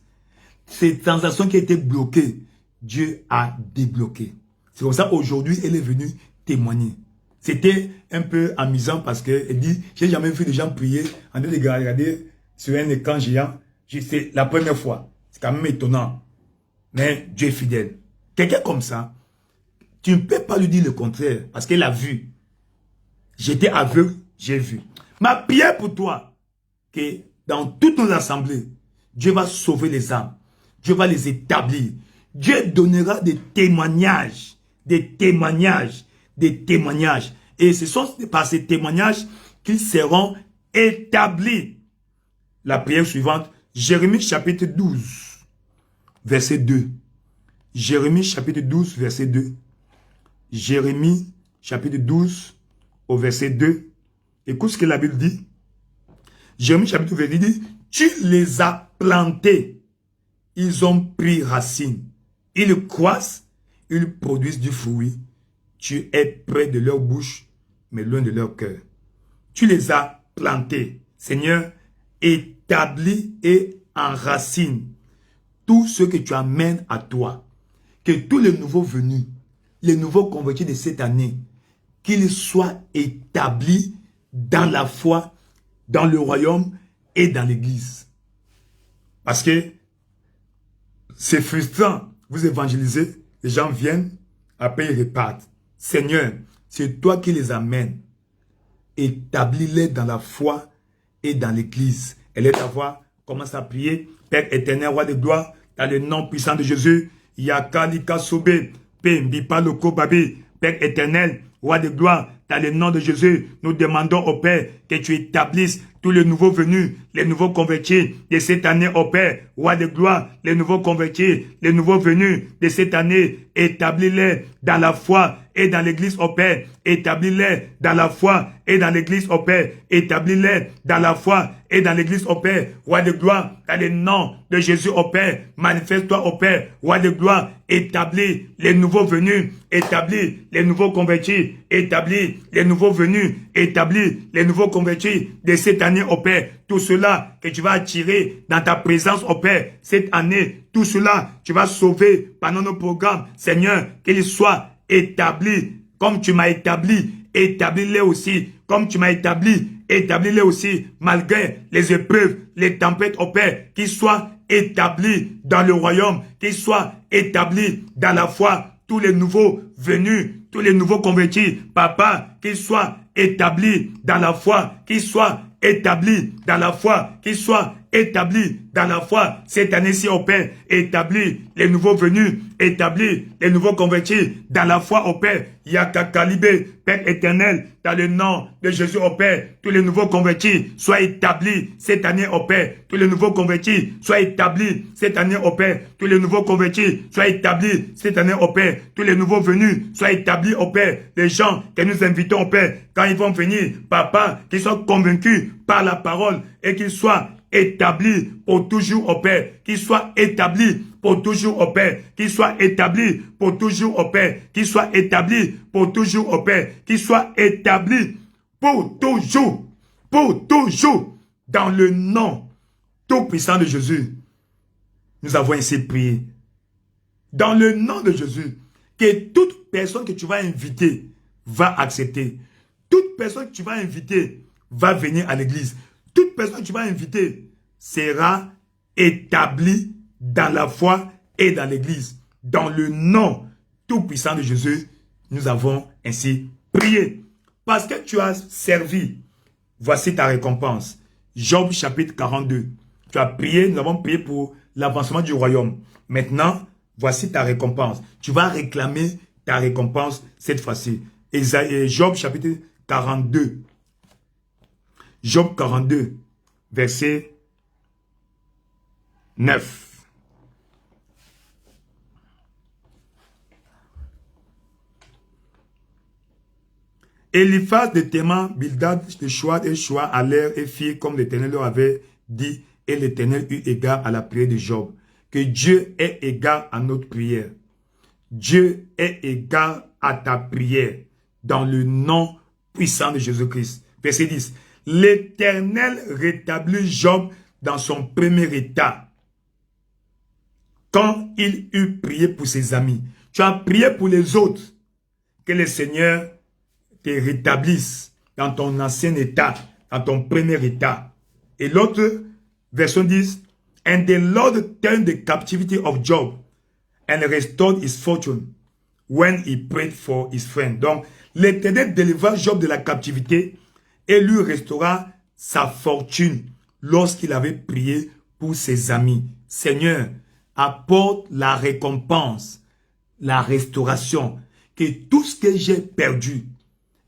Ces transactions qui étaient bloquées, Dieu a débloqué. C'est comme ça, aujourd'hui, elle est venue témoigner. C'était un peu amusant parce qu'elle dit, j'ai jamais vu des gens prier en train de regarder sur un écran géant. C'est la première fois. C'est quand même étonnant. Mais Dieu est fidèle. Quelqu'un comme ça, tu ne peux pas lui dire le contraire parce qu'elle a vu. J'étais aveugle, j'ai vu. Ma prière pour toi, que dans toutes nos assemblées, Dieu va sauver les âmes. Dieu va les établir. Dieu donnera des témoignages. Des témoignages. Des témoignages. Et ce sont par ces témoignages qu'ils seront établis. La prière suivante, Jérémie chapitre 12, verset 2. Jérémie chapitre 12, verset 2. Jérémie chapitre 12, au verset 2. Écoute ce que la Bible dit. Jérémie chapitre 12, verset 2 dit, tu les as plantés, ils ont pris racine, ils croissent, ils produisent du fruit. Tu es près de leur bouche, mais loin de leur cœur. Tu les as plantés, Seigneur, établis et enracine tout ce que tu amènes à toi. Que tous les nouveaux venus, les nouveaux convertis de cette année, qu'ils soient établis dans la foi, dans le royaume et dans l'église. Parce que c'est frustrant. Vous évangélisez, les gens viennent, après ils repartent. Seigneur, c'est toi qui les amènes. Établis-les dans la foi et dans l'église. Elle est à voir, commence à prier. Père éternel, roi de gloire, dans le nom puissant de Jésus, Yakalika Sobe, Pembipa Loko Babi, Père éternel, roi de gloire, dans le nom de Jésus, nous demandons au Père que tu établisses tous les nouveaux venus, les nouveaux convertis de cette année au Père, roi de gloire, les nouveaux convertis, les nouveaux venus de cette année, établis-les dans la foi et dans l'église au Père, établis-les dans la foi et dans l'église au Père, établis-les dans la foi et dans l'église au Père, roi de gloire, dans le nom de Jésus au Père, manifeste-toi au Père, roi de gloire, établis les nouveaux venus, établis les nouveaux convertis, établis les nouveaux venus, établis les nouveaux convertis de cette année au Père, tout cela que tu vas attirer dans ta présence au Père, cette année, tout cela, tu vas sauver pendant nos programmes, Seigneur, qu'il soit établi comme tu m'as établi, établis-les aussi comme tu m'as établi, établis-les aussi malgré les épreuves, les tempêtes au Père, qu'ils soient établis dans le royaume, qu'ils soient établis dans la foi, tous les nouveaux venus, tous les nouveaux convertis, Papa, qu'ils soient établis dans la foi, qu'ils soient établis dans la foi, qu'ils soient établis dans la foi cette année-ci, au Père. Établis les nouveaux venus, établis les nouveaux convertis dans la foi, au Père. Yakakalibé, Père éternel, dans le nom de Jésus, au Père. Tous les nouveaux convertis soient établis cette année, au Père. Tous les nouveaux convertis soient établis cette année, au Père. Tous les nouveaux convertis soient établis cette année, au Père. Tous les nouveaux venus soient établis, au Père. Les gens que nous invitons, au Père, quand ils vont venir, Papa, qu'ils soient convaincus par la parole et qu'ils soient établis pour toujours, au Père. Qu'ils soient établis pour toujours, au Père. Qu'ils soient établis pour toujours, au Père. Qu'ils soient établis pour toujours, au Père. Qu'ils soient établis pour toujours. Pour toujours. Dans le nom tout puissant de Jésus. Nous avons ainsi prié. Dans le nom de Jésus. Que toute personne que tu vas inviter va accepter. Toute personne que tu vas inviter va venir à l'église. Toute personne que tu vas inviter sera établie dans la foi et dans l'église. Dans le nom tout puissant de Jésus, nous avons ainsi prié. Parce que tu as servi, voici ta récompense. Job chapitre 42. Tu as prié, nous avons prié pour l'avancement du royaume. Maintenant, voici ta récompense. Tu vas réclamer ta récompense cette fois-ci. Job chapitre 42. Job 42, verset 9. Eliphaz de Théman, Bildad de Chouad et Choua allèrent et firent comme l'Éternel leur avait dit, et l'Éternel eut égard à la prière de Job. Que Dieu ait égard à notre prière. Dieu ait égard à ta prière dans le nom puissant de Jésus-Christ. Verset 10. L'Éternel rétablit Job dans son premier état. Quand il eut prié pour ses amis. Tu as prié pour les autres. Que le Seigneur te rétablisse dans ton ancien état, dans ton premier état. Et l'autre, verset 10. And the Lord turned the captivity of Job and restored his fortune when he prayed for his friend. Donc, l'Éternel délivra Job de la captivité et lui restaura sa fortune lorsqu'il avait prié pour ses amis. Seigneur, apporte la récompense, la restauration, que tout ce que j'ai perdu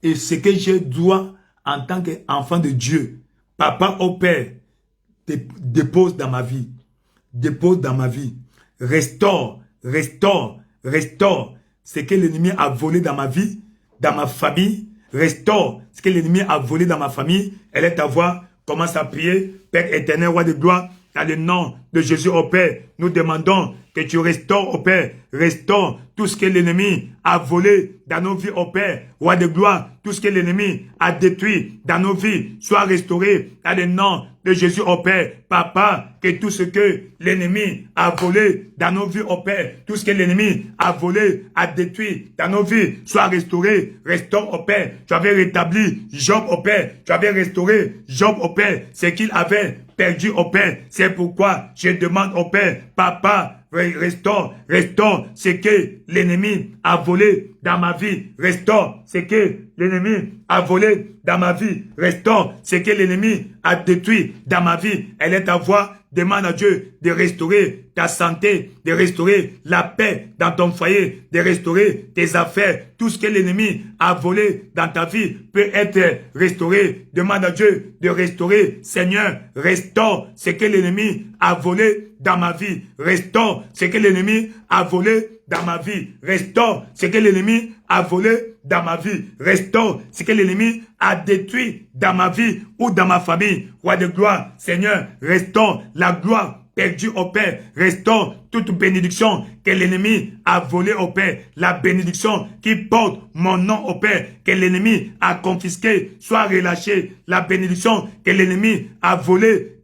et ce que je dois en tant qu'enfant de Dieu, Papa au Père, dépose dans ma vie. Dépose dans ma vie. Restaure, restaure, restaure ce que l'ennemi a volé dans ma vie, dans ma famille. Restaure ce que l'ennemi a volé dans ma famille. Elle est à voir. Commence à prier. Père éternel, roi de gloire, dans le nom de Jésus au Père, nous demandons que tu restaures au Père. Restaure tout ce que l'ennemi a volé dans nos vies au Père. Roi de gloire, tout ce que l'ennemi a détruit dans nos vies soit restauré dans le nom de Jésus au Père. Papa, que tout ce que l'ennemi a volé dans nos vies au Père, tout ce que l'ennemi a volé, a détruit dans nos vies, soit restauré. Restaure au Père. Tu avais rétabli Job au Père. Tu avais restauré Job au Père. Ce qu'il avait perdu au Père. C'est pourquoi je demande au Père, Papa, restaure, restaure ce que l'ennemi a volé dans ma vie. Restaure ce que l'ennemi a volé dans ma vie. Restaure ce que l'ennemi a détruit dans ma vie. Elle est à voir. Demande à Dieu de restaurer ta santé, de restaurer la paix dans ton foyer, de restaurer tes affaires. Tout ce que l'ennemi a volé dans ta vie peut être restauré. Demande à Dieu de restaurer. Seigneur, restaure ce que l'ennemi a volé dans ma vie. Restaure ce que l'ennemi a volé dans ma vie. Restaure ce que l'ennemi a volé dans ma vie. Restaure ce que l'ennemi a détruit dans ma vie ou dans ma famille. Roi de gloire, Seigneur, restaure la gloire perdue au Père. Restaure toute bénédiction que l'ennemi a volée au Père. La bénédiction qui porte mon nom au Père, que l'ennemi a confisqué, soit relâchée. La bénédiction que l'ennemi a volée,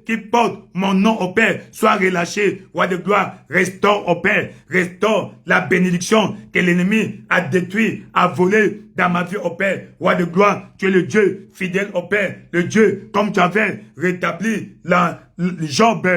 qui porte mon nom au Père, soit relâchée. Roi de gloire, restaure au Père. Restaure la bénédiction que l'ennemi a détruit, a volé dans ma vie au Père. Roi de gloire, tu es le Dieu fidèle au Père. Le Dieu, comme tu avais rétabli Job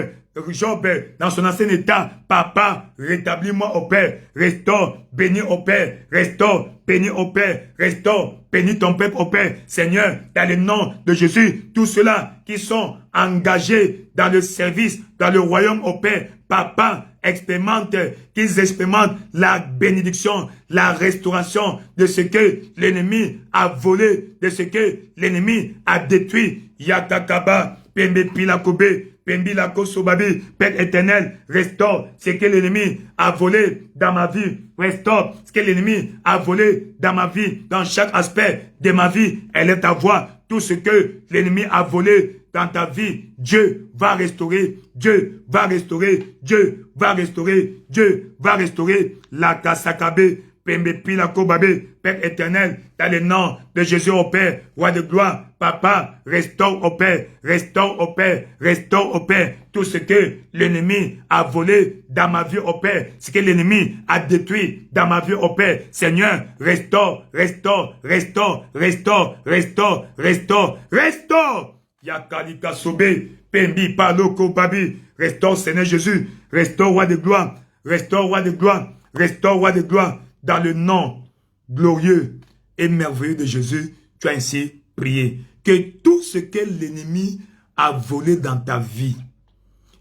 dans son ancien état. Papa, rétablis-moi au Père. Restaure, bénis au Père. Restaure, bénis, ô Père, restaure, bénis ton peuple, ô Père, Seigneur, dans le nom de Jésus, tous ceux-là qui sont engagés dans le service, dans le royaume, ô Père, Papa, qu'ils expérimentent la bénédiction, la restauration de ce que l'ennemi a volé, de ce que l'ennemi a détruit. Yatakaba, Pembe Pilakobe, Pembi Lakosobabi, Père éternel, restaure ce que l'ennemi a volé dans ma vie. Restaure ce que l'ennemi a volé dans ma vie, dans chaque aspect de ma vie. Elle est ta voix. Tout ce que l'ennemi a volé dans ta vie, Dieu va restaurer, Dieu va restaurer, Dieu va restaurer, Dieu va restaurer. La Kasakabe, Pembe Pilakobabe, Père éternel, dans le nom de Jésus au Père, roi de gloire, Papa, restaure au Père, restaure au Père, restaure au Père, tout ce que l'ennemi a volé dans ma vie au Père, ce que l'ennemi a détruit dans ma vie au Père. Seigneur, restaure, restaure, restaure, restaure, restaure, restaure, restaure. Yakalika Sobe, Pembi Paloko Babi, restaure Seigneur Jésus, restaure roi de gloire, restaure roi de gloire, restaure roi de gloire, dans le nom glorieux et merveilleux de Jésus, tu as ainsi prié. Que tout ce que l'ennemi a volé dans ta vie,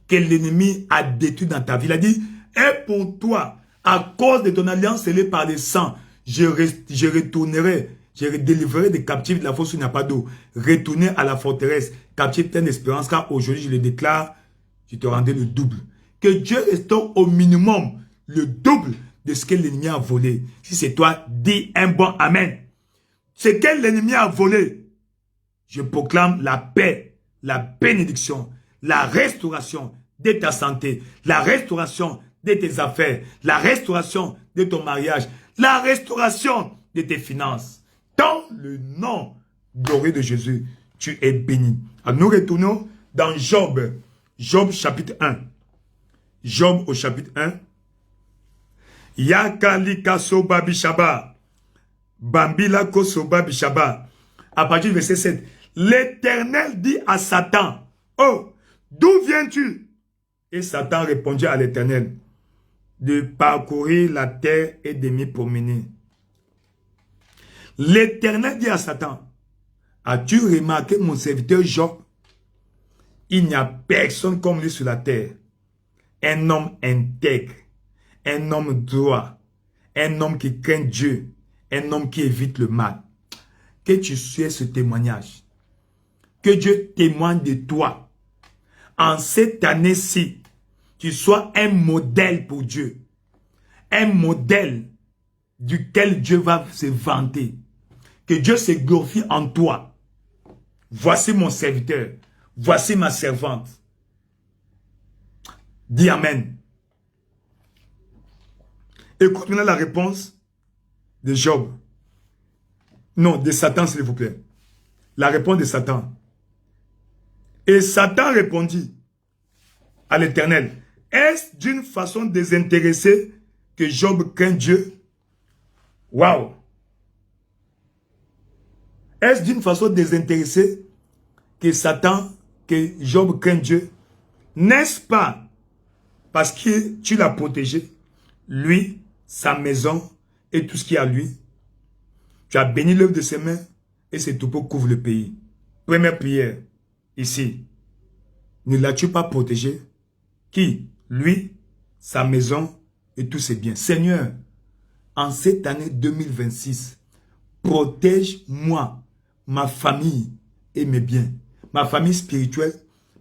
que l'ennemi a détruit dans ta vie, il a dit, et pour toi, à cause de ton alliance scellée par le sang, je retournerai, je délivrerai des captifs de la fosse où il n'y a pas d'eau. Retournez à la forteresse, captifs pleine d'espérance, car aujourd'hui je le déclare, je te rendrai le double. Que Dieu restaure au minimum le double de ce que l'ennemi a volé. Si c'est toi, dis un bon amen. Ce que l'ennemi a volé, je proclame la paix, la bénédiction, la restauration de ta santé, la restauration de tes affaires, la restauration de ton mariage, la restauration de tes finances. Dans le nom glorieux de Jésus, tu es béni. Alors nous retournons dans Job. Job chapitre 1. Job au chapitre 1. Yakalika soba bishaba. Bambila kosoba bishaba. À partir du verset 7. L'Éternel dit à Satan, oh, d'où viens-tu? Et Satan répondit à l'Éternel, de parcourir la terre et de m'y promener. L'Éternel dit à Satan, as-tu remarqué mon serviteur Job? Il n'y a personne comme lui sur la terre. Un homme intègre, un homme droit, un homme qui craint Dieu, un homme qui évite le mal. Que tu suives ce témoignage. Que Dieu témoigne de toi. En cette année-ci, tu sois un modèle pour Dieu. Un modèle duquel Dieu va se vanter. Que Dieu se glorifie en toi. Voici mon serviteur. Voici ma servante. Dis Amen. Écoute maintenant la réponse de Job. Non, de Satan, s'il vous plaît. La réponse de Satan. Et Satan répondit à l'Éternel, est-ce d'une façon désintéressée que Job craint Dieu? Waouh! Est-ce d'une façon désintéressée que Job craint Dieu? N'est-ce pas parce que tu l'as protégé, lui, sa maison et tout ce qui est à lui? Tu as béni l'œuvre de ses mains et ses troupeaux couvrent le pays. Première prière, ici. Ne l'as-tu pas protégé? Qui? Lui, sa maison et tous ses biens. Seigneur, en cette année 2026, protège-moi, ma famille et mes biens. Ma famille spirituelle,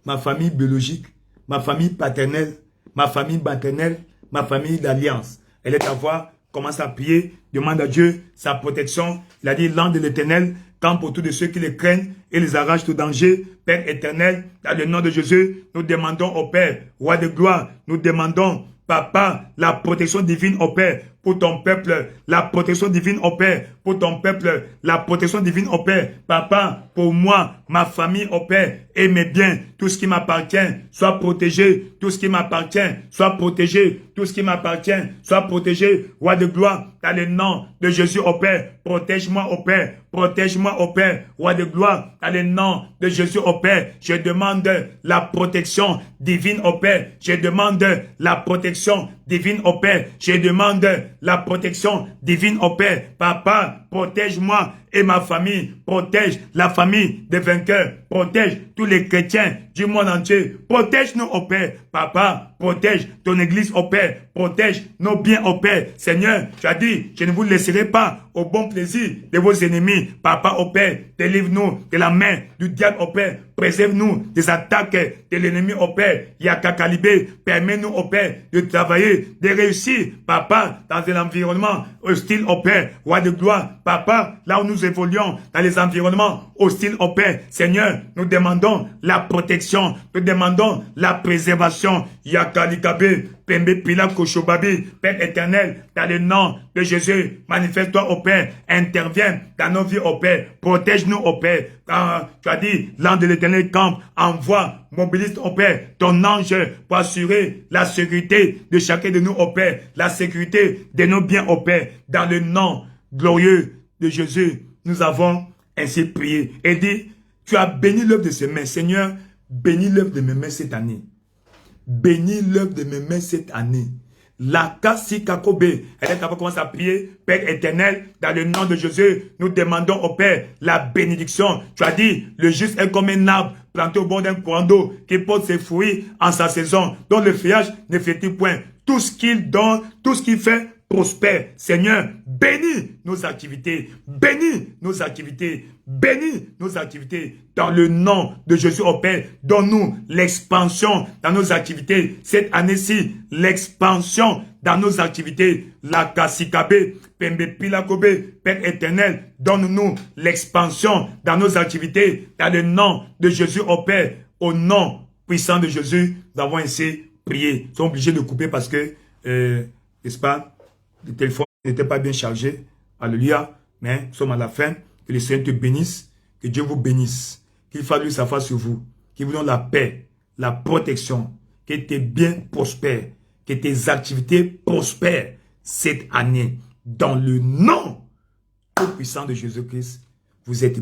ma famille biologique, ma famille paternelle, ma famille maternelle, ma famille d'alliance. Elle est à voir, commence à prier, demande à Dieu sa protection. Il a dit, l'ange de l'Éternel campe autour de ceux qui les craignent et les arrache au danger. Père éternel, dans le nom de Jésus, nous demandons au Père, roi de gloire, nous demandons, Papa, la protection divine au Père pour ton peuple, la protection divine au Père pour ton peuple, la protection divine au Père, Papa, pour moi, ma famille au Père, et mes biens, tout ce qui m'appartient, soit protégé. Tout ce qui m'appartient, soit protégé. Tout ce qui m'appartient, soit protégé. Roi de gloire, dans le nom de Jésus au Père, protège-moi au Père. Protège-moi au Père. Roi de gloire, dans le nom de Jésus au Père, je demande la protection divine au Père. Je demande la protection divine au Père. Je demande la protection divine au Père. Papa, protège-moi et ma famille. Protège la famille des vainqueurs. Protège tous les chrétiens du monde entier. Protège-nous au Père. Papa, protège ton église au Père. Protège nos biens au Père. Seigneur, tu as dit, je ne vous laisserai pas au bon plaisir de vos ennemis. Papa au Père, délivre-nous de la main du diable au Père. Préserve-nous des attaques de l'ennemi au Père. Yaka Kalibé, permets-nous au Père de travailler, de réussir, Papa, dans un environnement hostile au Père. Roi de gloire, Papa, là où nous évoluons, dans les environnements hostiles au Père. Seigneur, nous demandons la protection, nous demandons la préservation. Yaka Likabé, Pembe Pila Koshobabi, Père éternel, dans le nom de Jésus, manifeste-toi au Père, interviens dans nos vies au Père, protège-nous au Père. Quand tu as dit, l'ange de l'éternel campe, envoie, mobilise au Père, ton ange pour assurer la sécurité de chacun de nous au Père, la sécurité de nos biens au Père. Dans le nom glorieux de Jésus, nous avons ainsi prié. Et dit, tu as béni l'œuvre de ses mains. Seigneur, bénis l'œuvre de mes mains cette année. Bénis l'œuvre de mes mains cette année. La Kasi Kakobe, elle est capable de commencer à prier. Père éternel, dans le nom de Jésus, nous demandons au Père la bénédiction. Tu as dit, le juste est comme un arbre planté au bord d'un courant d'eau qui porte ses fruits en sa saison, dont le feuillage ne flétrit point. Tout ce qu'il donne, tout ce qu'il fait, prospère. Seigneur, bénis nos activités, bénis nos activités, bénis nos activités. Dans le nom de Jésus au Père, donne-nous l'expansion dans nos activités. Cette année-ci, l'expansion dans nos activités. La Kasikabe, Pembe Pilakobe, Père éternel, donne-nous l'expansion dans nos activités. Dans le nom de Jésus au Père, au nom puissant de Jésus, nous avons ainsi prié. Nous sommes obligés de couper parce que, n'est-ce pas, le téléphone n'était pas bien chargé. Alléluia. Mais nous sommes à la fin. Que le Seigneur te bénisse. Que Dieu vous bénisse. Qu'il fasse lui sa face sur vous. Qu'il vous donne la paix, la protection. Que tes biens prospèrent. Que tes activités prospèrent cette année. Dans le nom tout puissant de Jésus-Christ, vous êtes